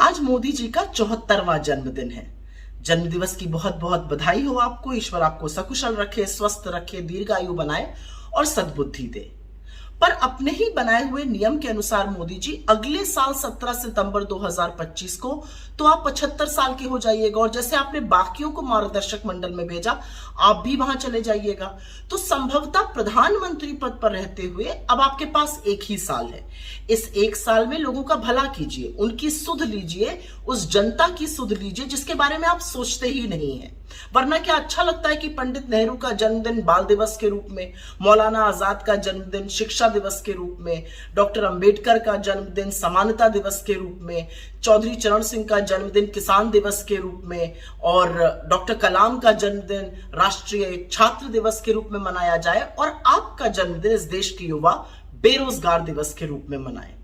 आज मोदी जी का 74वां जन्मदिन है। जन्मदिवस की बहुत बहुत बधाई हो आपको। ईश्वर आपको सकुशल रखे, स्वस्थ रखे, दीर्घायु बनाए और सद्बुद्धि दे। पर अपने ही बनाए हुए नियम के अनुसार मोदी जी अगले साल 17 सितंबर 2025 को तो आप 75 साल के हो जाइएगा, और जैसे आपने बाकियों को मार्गदर्शक मंडल में भेजा, आप भी वहां चले जाइएगा। तो संभवतः प्रधानमंत्री पद पर रहते हुए अब आपके पास एक ही साल है। इस एक साल में लोगों का भला कीजिए, उनकी सुध लीजिए, उस जनता की सुध लीजिए जिसके बारे में आप सोचते ही नहीं है। वरना क्या अच्छा लगता है कि पंडित नेहरू का जन्मदिन बाल दिवस के रूप में, मौलाना आजाद का जन्मदिन शिक्षा दिवस के रूप में, डॉक्टर अंबेडकर का जन्मदिन समानता दिवस के रूप में, चौधरी चरण सिंह का जन्मदिन किसान दिवस के रूप में, और डॉक्टर कलाम का जन्मदिन राष्ट्रीय छात्र दिवस के रूप में मनाया जाए, और आपका जन्मदिन इस देश की युवा बेरोजगार दिवस के रूप में मनाए।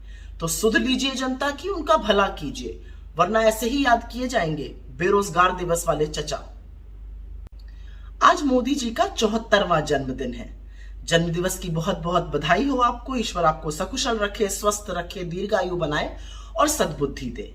तो सुध लीजिए जनता की, उनका भला कीजिए, वरना ऐसे ही याद किए जाएंगे बेरोजगार दिवस वाले चचा। आज मोदी जी का 74वां जन्मदिन है। जन्मदिवस की बहुत बहुत बधाई हो आपको। ईश्वर आपको सकुशल रखे, स्वस्थ रखे, दीर्घायु बनाए और सद्बुद्धि दे।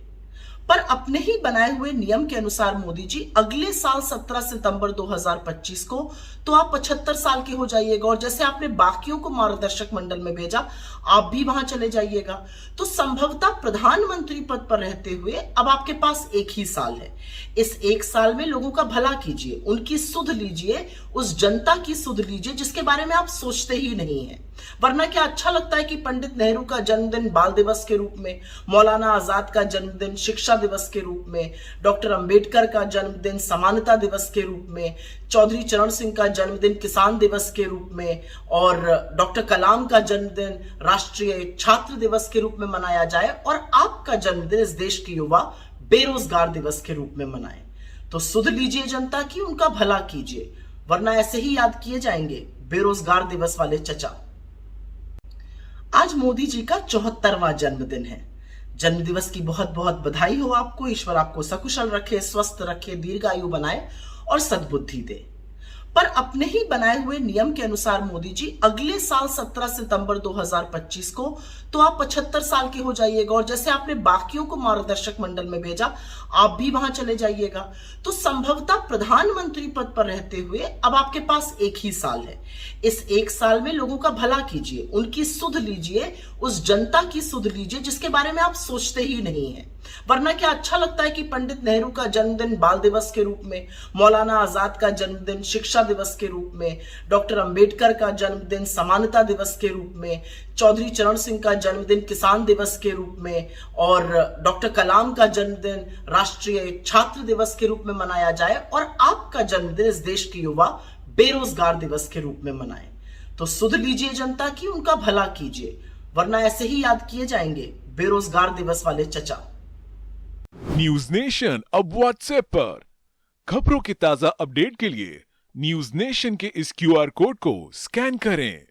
पर अपने ही बनाए हुए नियम के अनुसार मोदी जी अगले साल 17 सितंबर 2025 को तो आप 75 साल के हो जाइएगा, और जैसे आपने बाकियों को मार्गदर्शक मंडल में भेजा, आप भी वहां चले जाइएगा। तो संभवतः प्रधानमंत्री पद पर रहते हुए अब आपके पास एक ही साल है। इस एक साल में लोगों का भला कीजिए, उनकी सुध लीजिए, उस जनता की सुध लीजिए जिसके बारे में आप सोचते ही नहीं है। वरना क्या अच्छा लगता है कि पंडित नेहरू का जन्मदिन बाल दिवस के रूप में, मौलाना आजाद का जन्मदिन शिक्षा दिवस के रूप में, डॉक्टर अंबेडकर का जन्मदिन समानता दिवस के रूप में, चौधरी चरण सिंह का जन्मदिन किसान दिवस के रूप में, और डॉक्टर कलाम का जन्मदिन राष्ट्रीय छात्र दिवस के रूप में मनाया जाए, और आपका जन्मदिन इस देश की युवा बेरोजगार दिवस के रूप में मनाए। तो सुध लीजिए जनता की, उनका भला कीजिए, वरना ऐसे ही याद किए जाएंगे बेरोजगार दिवस वाले चचा। आज मोदी जी का 74वां जन्मदिन है। जन्मदिवस की बहुत बहुत बधाई हो आपको। ईश्वर आपको सकुशल रखे, स्वस्थ रखे, दीर्घायु बनाए और सद्बुद्धि दे। पर अपने ही बनाए हुए नियम के अनुसार मोदी जी अगले साल 17 सितंबर 2025 को तो आप 75 साल के हो जाइएगा, और जैसे आपने बाकियों को मार्गदर्शक मंडल में भेजा, आप भी वहां चले जाइएगा। तो संभवतः प्रधानमंत्री पद पर रहते हुए अब आपके पास एक ही साल है। इस एक साल में लोगों का भला कीजिए, उनकी सुध लीजिए, उस जनता की सुध लीजिए जिसके बारे में आप सोचते ही नहीं है। वरना क्या अच्छा लगता है कि पंडित नेहरू का जन्मदिन बाल दिवस के रूप में, मौलाना आजाद का जन्मदिन शिक्षा दिवस के रूप में, डॉक्टर अंबेडकर का जन्मदिन समानता दिवस के रूप में, चौधरी चरण सिंह का जन्मदिन किसान दिवस के रूप में, और डॉक्टर कलाम का जन्मदिन राष्ट्रीय छात्र दिवस के रूप में मनाया जाए, और आपका जन्मदिन इस देश की युवा बेरोजगार दिवस के रूप में मनाए। तो सुध लीजिए जनता की, उनका भला कीजिए, वरना ऐसे ही याद किए जाएंगे बेरोजगार दिवस वाले चचा। न्यूज नेशन अब व्हाट्सएप पर खबरों के ताजा अपडेट के लिए न्यूज नेशन के इस क्यूआर कोड को स्कैन करें।